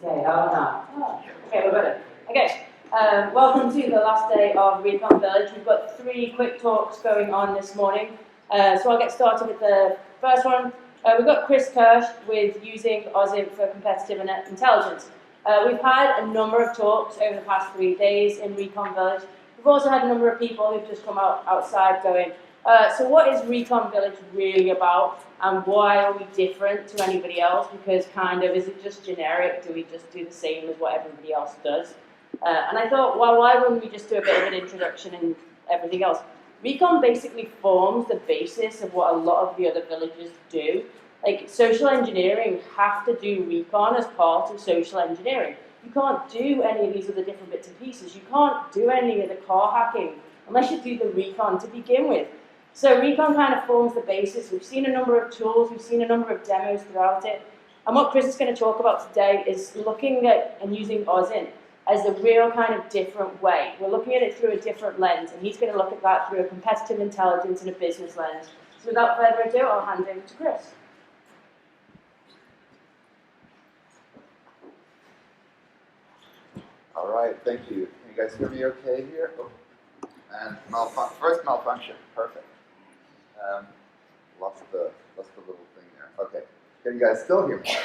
Okay, how about now? Oh, okay, we're good. Okay, welcome to the last day of Recon Village. We've got 3 quick talks going on this morning. So I'll get started with the first one. We've got Kirsch with using OSINT for competitive intelligence. We've had a number of talks over the past 3 days in Recon Village. We've also had a number of people who've just come outside going, so what is Recon Village really about, and why are we different to anybody else? Because kind of, is it just generic? Do we just do the same as what everybody else does? And I thought, well, why wouldn't we just do a bit of an introduction and everything else? Recon basically forms the basis of what a lot of the other villages do. Like, social engineering have to do Recon as part of social engineering. You can't do any of these other different bits and pieces. You can't do any of the car hacking unless you do the Recon to begin with. So Recon kind of forms the basis. We've seen a number of tools, we've seen a number of demos throughout it. And what Chris is going to talk about today is looking at and using OSINT as a real kind of different way. We're looking at it through a different lens, and he's going to look at that through a competitive intelligence and a business lens. So without further ado, I'll hand over to Chris. All right, thank you. Can you guys hear me okay here? Oh. And first malfunction, perfect. Lost the little thing there. Okay, can you guys still hear me?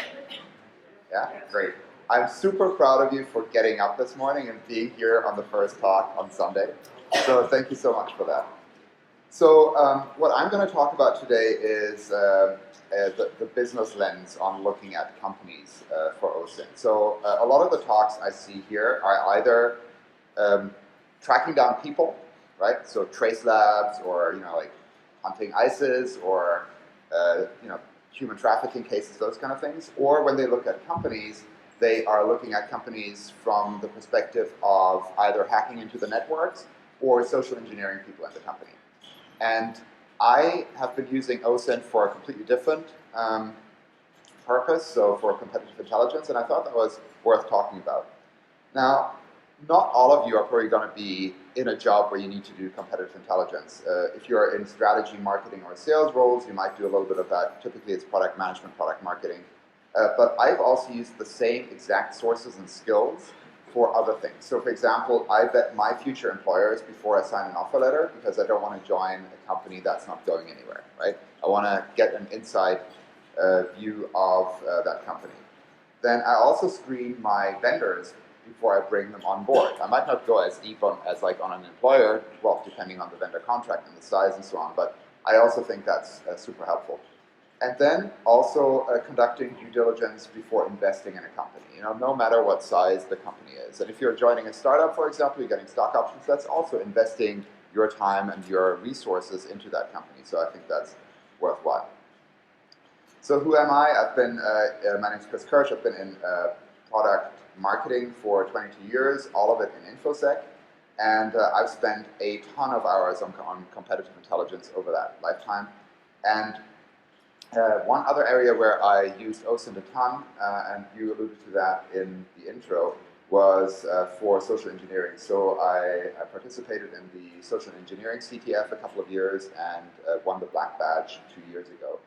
Yeah, great. I'm super proud of you for getting up this morning and being here on the first talk on Sunday. So thank you so much for that. So what I'm going to talk about today is the business lens on looking at companies for OSINT. So a lot of the talks I see here are either tracking down people, right? So trace labs, or like hunting ISIS, or human trafficking cases, those kind of things. Or when they look at companies, they are looking at companies from the perspective of either hacking into the networks or social engineering people in the company. And I have been using OSINT for a completely different purpose, so for competitive intelligence, and I thought that was worth talking about. Now, not all of you are probably going to be in a job where you need to do competitive intelligence. If you're in strategy, marketing, or sales roles, you might do a little bit of that. Typically, it's product management, product marketing. But I've also used the same exact sources and skills for other things. So, for example, I vet my future employers before I sign an offer letter because I don't want to join a company that's not going anywhere, right? I want to get an inside view of that company. Then I also screen my vendors before I bring them on board. I might not go as deep as on an employer, well, depending on the vendor contract and the size and so on, but I also think that's super helpful. And then also conducting due diligence before investing in a company, no matter what size the company is. And if you're joining a startup, for example, you're getting stock options, that's also investing your time and your resources into that company. So I think that's worthwhile. So who am I? My name's Kirsch. I've been in product marketing for 22 years, all of it in InfoSec. And I've spent a ton of hours on competitive intelligence over that lifetime. And one other area where I used OSINT a ton, and you alluded to that in the intro, was for social engineering. So I participated in the Social Engineering CTF a couple of years and won the black badge 2 years ago.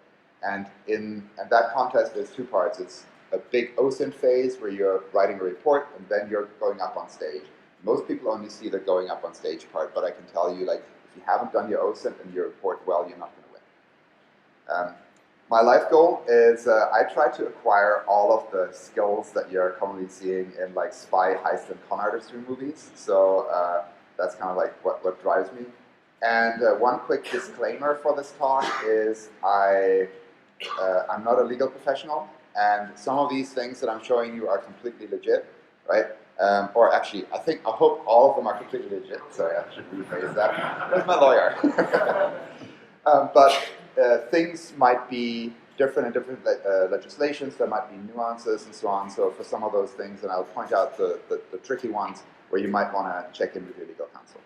And in that contest, there's 2 parts. It's a big OSINT phase where you're writing a report and then you're going up on stage. Most people only see the going up on stage part, but I can tell you, if you haven't done your OSINT and your report well, you're not going to win. My life goal is I try to acquire all of the skills that you're commonly seeing in spy, heist, and con artistry movies. So that's kind of what drives me. And one quick disclaimer for this talk is I'm not a legal professional, and some of these things that I'm showing you are completely legit, right? Or actually, I hope all of them are completely legit. Sorry, I should rephrase that. Where's my lawyer? But things might be different in different legislations. There might be nuances and so on. So for some of those things, and I'll point out the tricky ones where you might want to check in with your legal counsel.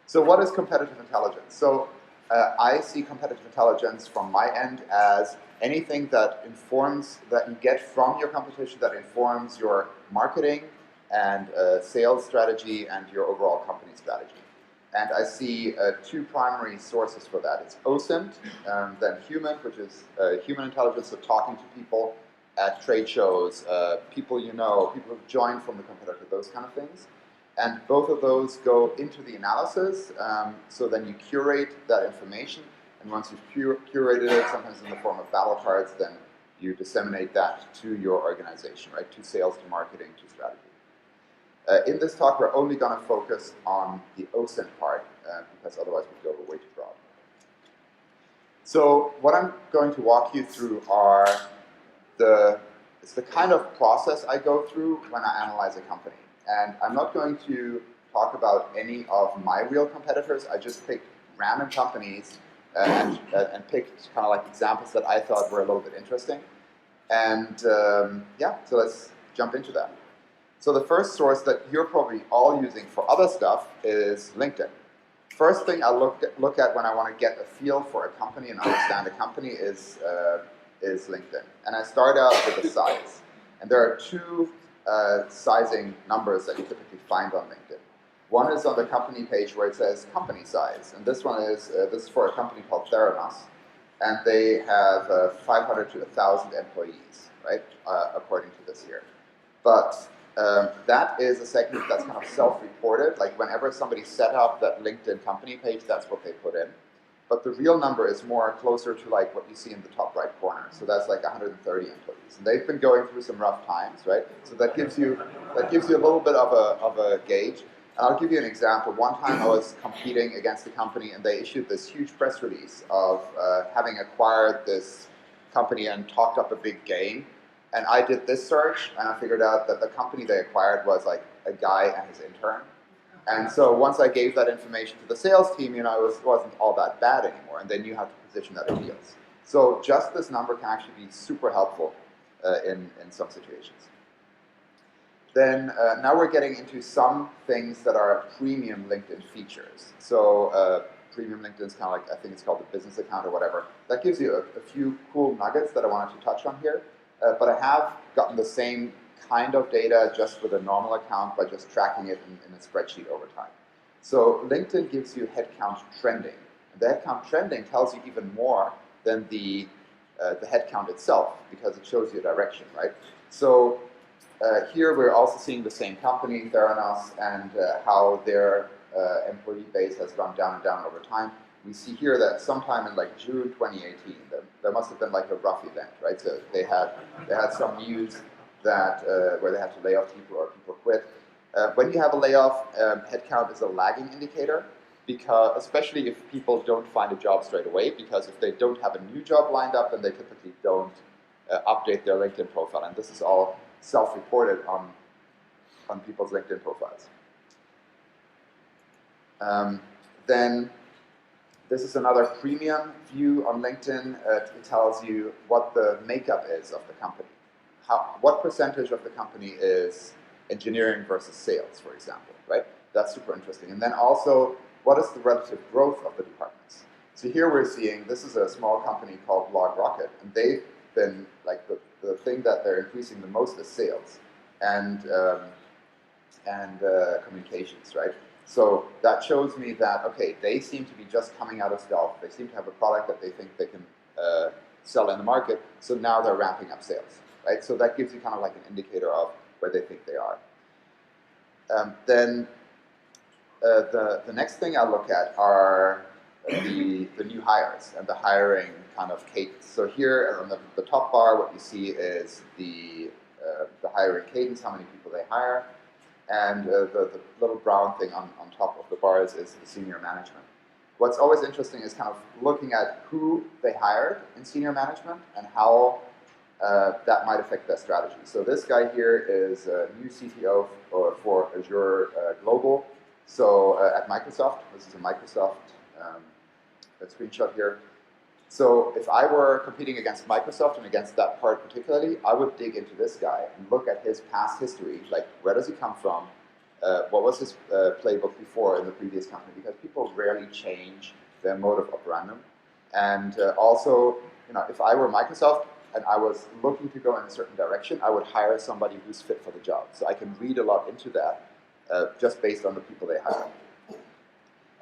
So what is competitive intelligence? So I see competitive intelligence from my end as anything that you get from your competition that informs your marketing and sales strategy and your overall company strategy. And I see 2 primary sources for that. It's OSINT, then human, which is human intelligence, so talking to people, at trade shows, people you know, people who've joined from the competitor, those kind of things. And both of those go into the analysis, so then you curate that information, and once you've curated it, sometimes in the form of battle cards, then you disseminate that to your organization, right? To sales, to marketing, to strategy. In this talk, we're only going to focus on the OSINT part, because otherwise we'd go way too broad. So what I'm going to walk you through are it's the kind of process I go through when I analyze a company. And I'm not going to talk about any of my real competitors. I just picked random companies and picked kind of like examples that I thought were a little bit interesting. And yeah, so let's jump into that. So the first source that you're probably all using for other stuff is LinkedIn. First thing I look at when I want to get a feel for a company and understand a company is LinkedIn. And I start out with the size. And there are two sizing numbers that you typically find on LinkedIn. One is on the company page where it says company size. And this one is for a company called TRADEMARKS. And they have 500 to 1,000 employees, right, according to this here. But that is a segment that's kind of self-reported. Like whenever somebody set up that LinkedIn company page, that's what they put in. But the real number is more closer to like what you see in the top right corner. So that's like 130 employees. And they've been going through some rough times, right? So that gives you a little bit of a gauge. And I'll give you an example. One time I was competing against a company and they issued this huge press release of having acquired this company and talked up a big gain. And I did this search and I figured out that the company they acquired was like a guy and his intern. And so once I gave that information to the sales team, you know, it wasn't all that bad anymore, and they knew how to position that in deals. So just this number can actually be super helpful in some situations. Then now we're getting into some things that are premium LinkedIn features. So premium LinkedIn is kind of like, I think it's called the business account or whatever. That gives you a few cool nuggets that I wanted to touch on here. But I have gotten the same kind of data just with a normal account by just tracking it in a spreadsheet over time. So LinkedIn gives you headcount trending. And the headcount trending tells you even more than the headcount itself because it shows you a direction, right? So here we're also seeing the same company, Theranos, and how their employee base has gone down and down over time. We see here that sometime in like June 2018, there must have been like a rough event, right? So they had some news that where they had to lay off people or people quit. When you have a layoff, headcount is a lagging indicator, because especially if people don't find a job straight away, because if they don't have a new job lined up, then they typically don't update their LinkedIn profile. And this is all self-reported on people's LinkedIn profiles. Then this is another premium view on LinkedIn. It tells you what the makeup is of the company. What percentage of the company is engineering versus sales, for example, right? That's super interesting. And then also, what is the relative growth of the departments? So here we're seeing, this is a small company called BlogRocket, and they've been, like, the thing that they're increasing the most is sales and communications, right? So that shows me that, okay, they seem to be just coming out of stealth. They seem to have a product that they think they can sell in the market, so now they're ramping up sales. Right? So that gives you kind of like an indicator of where they think they are. Then the next thing I look at are the new hires and the hiring kind of cadence. So here on the top bar, what you see is the hiring cadence, how many people they hire, and the little brown thing on top of the bars is the senior management. What's always interesting is kind of looking at who they hired in senior management and how that might affect their strategy. So this guy here is a new CTO for Azure Global. So at Microsoft, this is a Microsoft screenshot here. So if I were competing against Microsoft and against that part particularly, I would dig into this guy and look at his past history, like where does he come from, what was his playbook before in the previous company, because people rarely change their mode of operandum. And also, you know, if I were Microsoft, and I was looking to go in a certain direction, I would hire somebody who's fit for the job. So I can read a lot into that just based on the people they hire.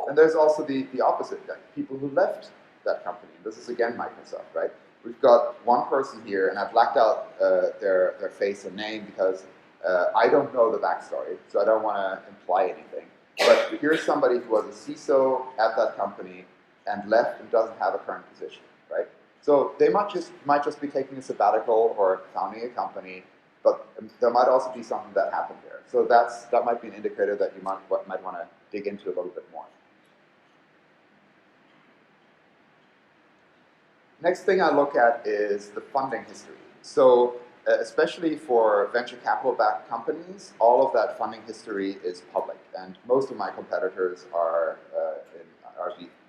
And there's also the opposite, like people who left that company. This is again Microsoft, right? we've got one person here, and I blacked out their face and name because I don't know the backstory, so I don't want to imply anything. But here's somebody who was a CISO at that company and left and doesn't have a current position, right? So they might just be taking a sabbatical or founding a company, but there might also be something that happened there. So that might be an indicator that you might want to dig into a little bit more. Next thing I look at is the funding history. So especially for venture capital-backed companies, all of that funding history is public, and most of my competitors are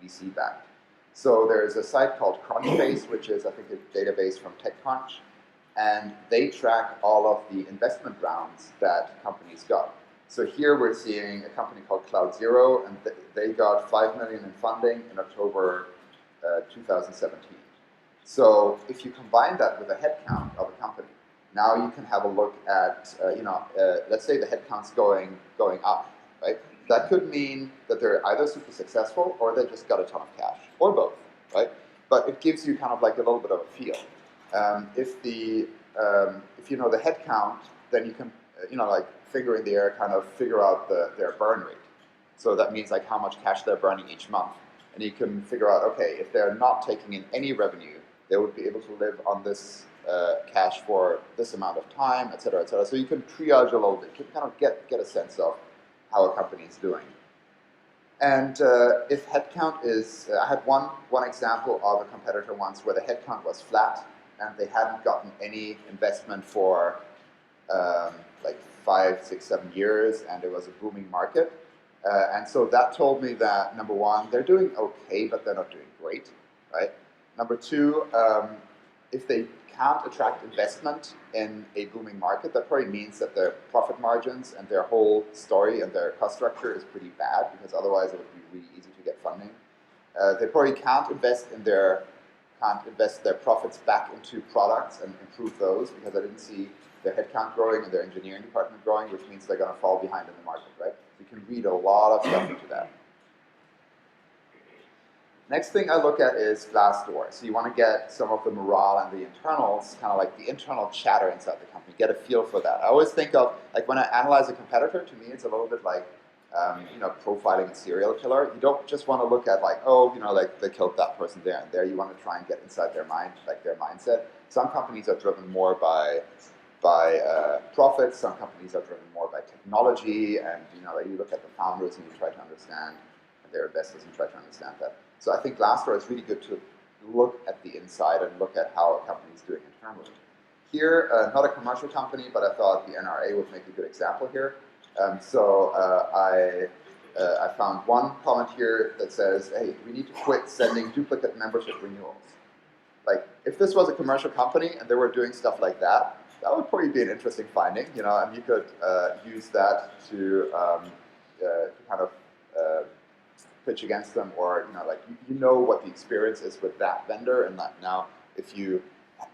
VC-backed. So there's a site called CRUNCHBASE, which is, I think, a database from TechCrunch, and they track all of the investment rounds that companies got. So here we're seeing a company called Cloud Zero, and they got $5 million in funding in October 2017. So if you combine that with the headcount of a company, now you can have a look at, let's say the headcount's going up, right? That could mean that they're either super successful or they just got a ton of cash, or both, right? But it gives you kind of like a little bit of a feel. If you know the headcount, then you can, like finger in the air, kind of figure out their burn rate. So that means like how much cash they're burning each month. And you can figure out, okay, if they're not taking in any revenue, they would be able to live on this cash for this amount of time, et cetera, et cetera. So you can triage a little bit to kind of get a sense of how a company is doing. And if headcount is, I had one example of a competitor once where the headcount was flat and they hadn't gotten any investment for like 5, 6, 7 years, and it was a booming market. And so that told me that, number one, they're doing okay, but they're not doing great, right? Number two, if they can't attract investment in a booming market, that probably means that their profit margins and their whole story and their cost structure is pretty bad, because otherwise it would be really easy to get funding. They probably can't invest their profits back into products and improve those, because I didn't see their headcount growing and their engineering department growing, which means they're going to fall behind in the market, right? You can read a lot of stuff into that. Next thing I look at is Glassdoor. So you want to get some of the morale and the internals, kind of like the internal chatter inside the company, get a feel for that. I always think of, like when I analyze a competitor, to me it's a little bit like, profiling a serial killer. You don't just want to look at like, oh, like they killed that person there and there. You want to try and get inside their mind, like their mindset. Some companies are driven more by profits. Some companies are driven more by technology, and like you look at the founders and you try to understand, and their investors and try to understand that. So I think Glassdoor is really good to look at the inside and look at how a company is doing internally. Here, not a commercial company, but I thought the NRA would make a good example here. I found one comment here that says, hey, we need to quit sending duplicate membership renewals. Like, if this was a commercial company and they were doing stuff like that, that would probably be an interesting finding, and you could use that to kind of pitch against them, or you know what the experience is with that vendor, and that now if you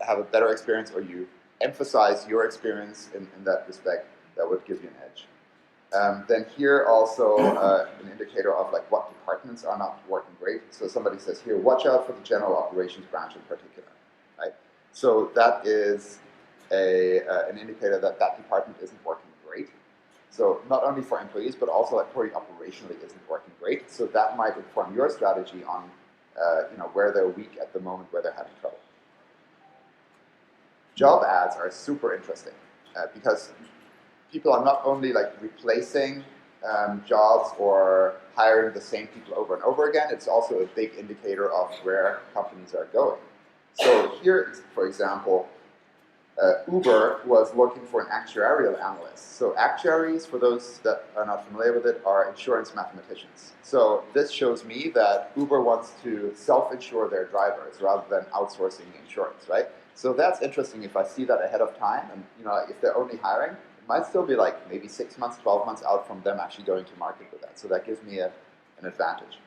have a better experience or you emphasize your experience in that respect, that would give you an edge. Then here also an indicator of like what departments are not working great. So somebody says here, watch out for the general operations branch in particular, right? So that is an indicator that that department isn't working great. So not only for employees, but also like probably operationally isn't working great. So that might inform your strategy on where they're weak at the moment, where they're having trouble. Job ads are super interesting because people are not only like replacing jobs or hiring the same people over and over again, it's also a big indicator of where companies are going. So here, for example, Uber was looking for an actuarial analyst. So actuaries, for those that are not familiar with it, are insurance mathematicians. So this shows me that Uber wants to self-insure their drivers rather than outsourcing insurance, right? So that's interesting if I see that ahead of time, and if they're only hiring, it might still be like maybe 6 months, 12 months out from them actually going to market with that. So that gives me an advantage.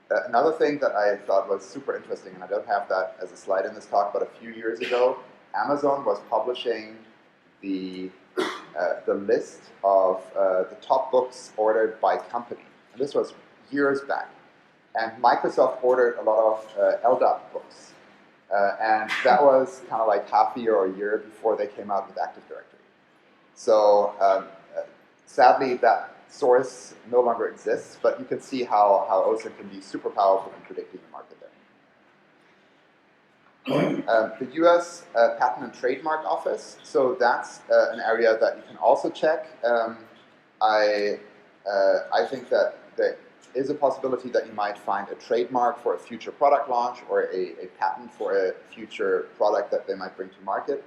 Another thing that I thought was super interesting, and I don't have that as a slide in this talk, but a few years ago, Amazon was publishing the list of the top books ordered by company. And this was years back. And Microsoft ordered a lot of LDAP books. And that was kind of like half a year or a year before they came out with Active Directory. So sadly, that source no longer exists, but you can see how OSINT can be super powerful in predicting the market there. The US Patent and Trademark Office, so that's an area that you can also check. I think that there is a possibility that you might find a trademark for a future product launch or a patent for a future product that they might bring to market.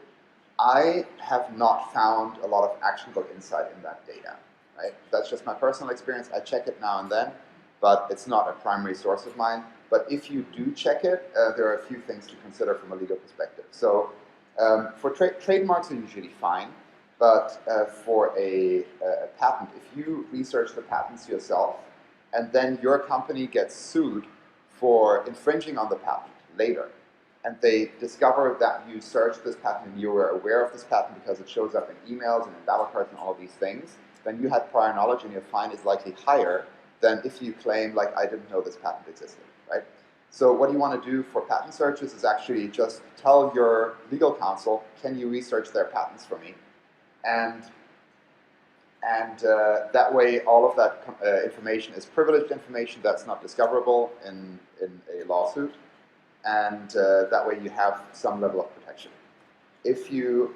I have not found a lot of actionable insight in that data, right? That's just my personal experience. I check it now and then, but it's not a primary source of mine. But if you do check it, there are a few things to consider from a legal perspective. So for trademarks are usually fine, but for a patent, if you research the patents yourself, and then your company gets sued for infringing on the patent later, and they discover that you searched this patent and you were aware of this patent because it shows up in emails and in battle cards and all these things, then you had prior knowledge and your fine is likely higher than if you claim, like, I didn't know this patent existed, right? So what you want to do for patent searches is actually just tell your legal counsel, can you research their patents for me? And that way all of that information is privileged information that's not discoverable in a lawsuit. And that way you have some level of protection. If you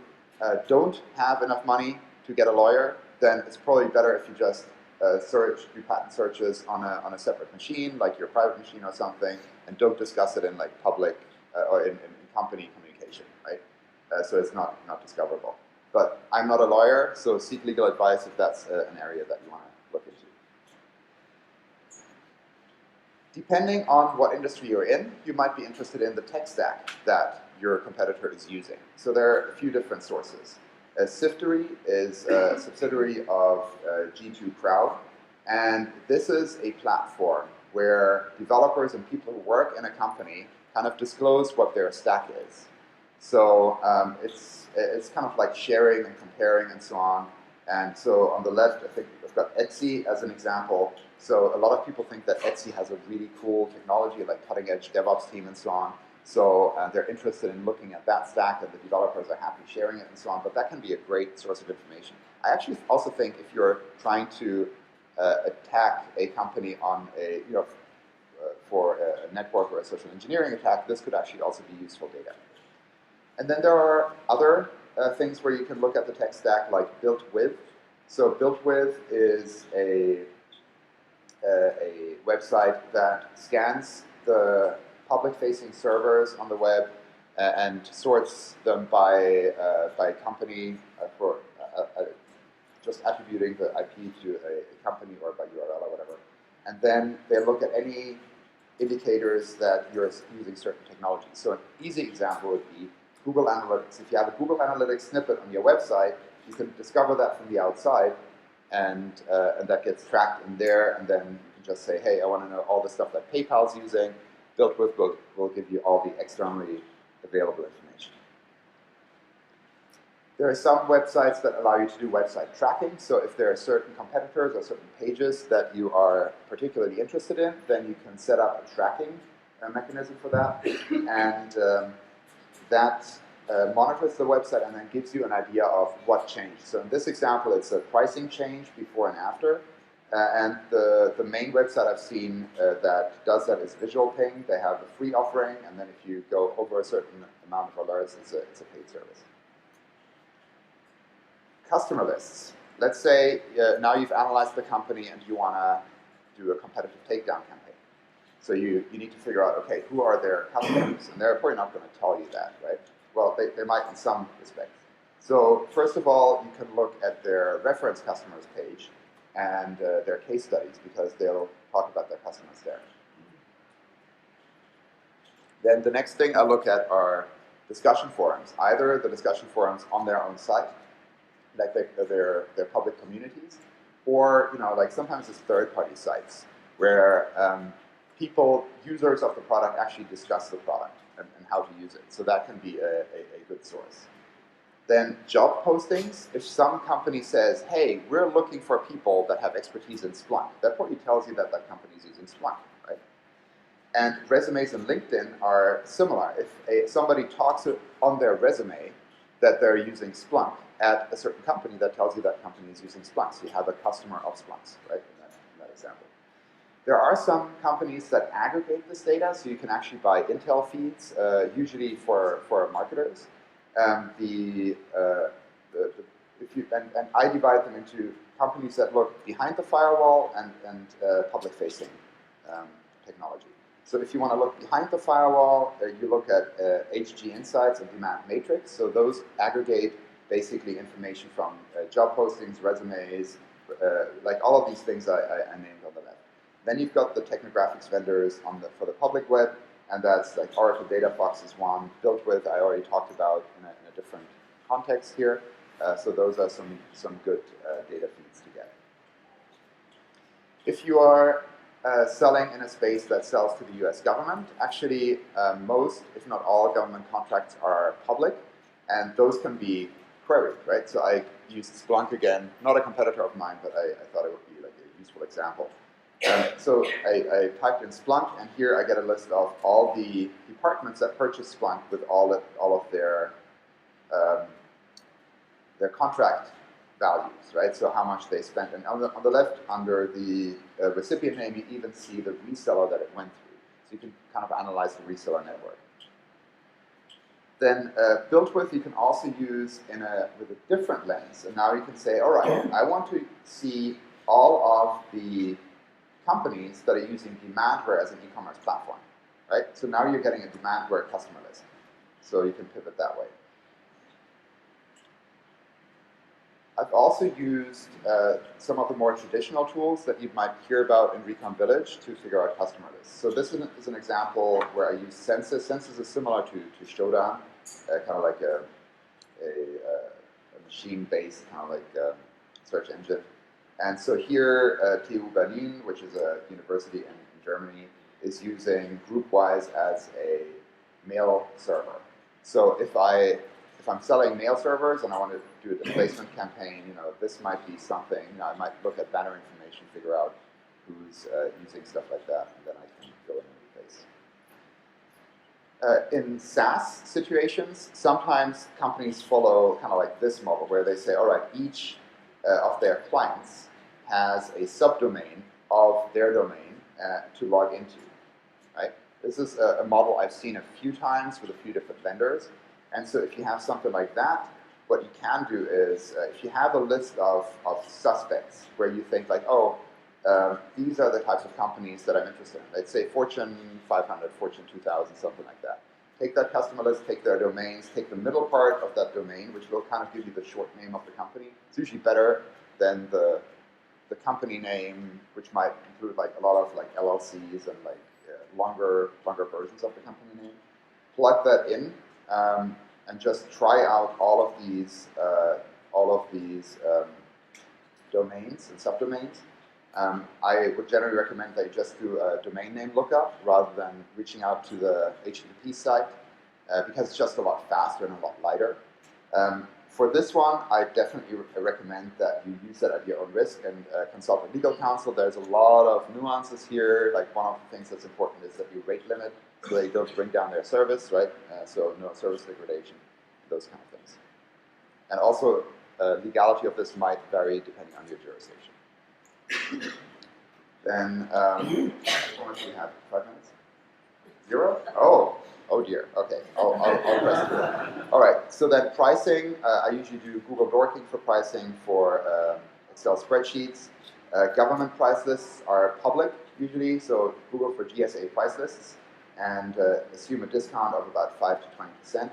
don't have enough money to get a lawyer, then it's probably better if you just do patent searches on a separate machine, like your private machine or something, and don't discuss it in like public or in company communication, right? So it's not discoverable. But I'm not a lawyer, so seek legal advice if that's an area that you want to look into. Depending on what industry you're in, you might be interested in the tech stack that your competitor is using. So there are a few different sources. SIFTERY is a subsidiary of G2 Crowd, and this is a platform where developers and people who work in a company kind of disclose what their stack is. So it's kind of like sharing and comparing and so on. And so on the left, I think we've got Etsy as an example. So a lot of people think that Etsy has a really cool technology, like cutting-edge DevOps team and so on. So they're interested in looking at that stack, and the developers are happy sharing it and so on. But that can be a great source of information. I actually also think if you're trying to attack a company on for a network or a social engineering attack, this could actually also be useful data. And then there are other things where you can look at the tech stack, like BUILTWITH. So BUILTWITH is a website that scans the public-facing servers on the web and sorts them by company for just attributing the IP to a company or by URL or whatever. And then they look at any indicators that you're using certain technologies. So an easy example would be Google Analytics. If you have a Google Analytics snippet on your website, you can discover that from the outside, and that gets tracked in there, and then you can just say, hey, I want to know all the stuff that PayPal's using. BuiltWith will give you all the externally available information. There are some websites that allow you to do website tracking. So if there are certain competitors or certain pages that you are particularly interested in, then you can set up a tracking mechanism for that. And that monitors the website and then gives you an idea of what changed. So in this example, it's a pricing change before and after. And the main website I've seen that does that is Visual Ping. They have a free offering, and then if you go over a certain amount of alerts, it's a paid service. Customer lists. Let's say now you've analyzed the company and you want to do a competitive takedown campaign. So you need to figure out, okay, who are their customers? And they're probably not going to tell you that, right? Well, they might in some respects. So first of all, you can look at their reference customers page and their case studies, because they'll talk about their customers there. Then the next thing I look at are discussion forums, either the discussion forums on their own site, like their public communities, or like sometimes it's third-party sites where users of the product actually discuss the product and how to use it. So that can be a good source. Then job postings. If some company says, hey, we're looking for people that have expertise in Splunk, that probably tells you that that company is using Splunk, right? And resumes in LinkedIn are similar. If somebody talks on their resume that they're using Splunk at a certain company, that tells you that company is using Splunk. So you have a customer of Splunk, right, in that example. There are some companies that aggregate this data, so you can actually buy Intel feeds, usually for marketers. And I divide them into companies that look behind the firewall and public-facing technology. So if you want to look behind the firewall, you look at HG Insights and Demand Matrix. So those aggregate basically information from job postings, resumes, like all of these things I named on the left. Then you've got the technographics vendors for the public web, and that's like Oracle DataFox is one. BuiltWitth I already talked about in a different context here. So those are some good data feeds to get. If you are selling in a space that sells to the US government, actually most, if not all, government contracts are public, and those can be queried, right? So I used Splunk again, not a competitor of mine, but I thought it would be like a useful example. So I typed in Splunk, and here I get a list of all the departments that purchase Splunk with all of their contract values, right? So how much they spent. And on the left, under the recipient name, you even see the reseller that it went through. So you can kind of analyze the reseller network. Then BuiltWitth you can also use with a different lens. And now you can say, all right, I want to see all of the companies that are using Demandware as an e-commerce platform, right? So now you're getting a Demandware customer list. So you can pivot that way. I've also used some of the more traditional tools that you might hear about in Recon Village to figure out customer lists. So this is an example where I use Census. Census is similar to Shodan, kind of like a machine-based kind of like search engine. And so here, TU Berlin, which is a university in Germany, is using GroupWise as a mail server. So if I'm selling mail servers and I want to do a displacement campaign, this might be something. I might look at banner information, figure out who's using stuff like that, and then I can go in and replace. In SaaS situations, sometimes companies follow kind of like this model where they say, all right, each of their clients has a subdomain of their domain to log into, right? This is a model I've seen a few times with a few different vendors. And so if you have something like that, what you can do is, if you have a list of suspects where you think like, oh, these are the types of companies that I'm interested in. Let's say Fortune 500, Fortune 2000, something like that. Take that customer list, take their domains, take the middle part of that domain, which will kind of give you the short name of the company. It's usually better than the company name, which might include like a lot of like LLCs and like longer versions of the company name. Plug that in. And just try out all of these domains and subdomains. I would generally recommend that you just do a domain name lookup rather than reaching out to the HTTP site because it's just a lot faster and a lot lighter. For this one, I definitely recommend that you use that at your own risk and consult a legal counsel. There's a lot of nuances here. Like one of the things that's important is that you rate limit so they don't bring down their service, right? So no service degradation, those kind of things. And also, legality of this might vary depending on your jurisdiction. Then, how much do we have? 5 minutes? 0? Oh dear. Okay, I'll press it. All right. So then pricing, I usually do Google Dorking for pricing for Excel spreadsheets. Government price lists are public usually, so Google for GSA price lists, and assume a discount of about 5 to 20%.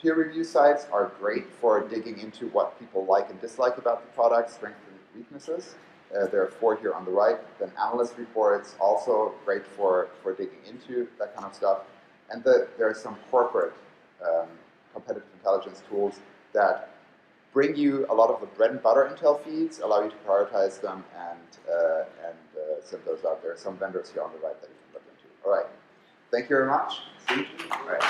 Peer review sites are great for digging into what people like and dislike about the product, strengths and weaknesses. There are 4 here on the right. Then analyst reports, also great for digging into that kind of stuff. And there are some corporate competitive intelligence tools that bring you a lot of the bread and butter Intel feeds, allow you to prioritize them, and send those out. There are some vendors here on the right that you can look into. All right. Thank you very much. See? All right.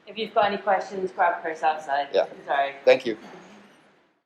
If you've got any questions, grab Chris outside. Yeah. Sorry. Thank you.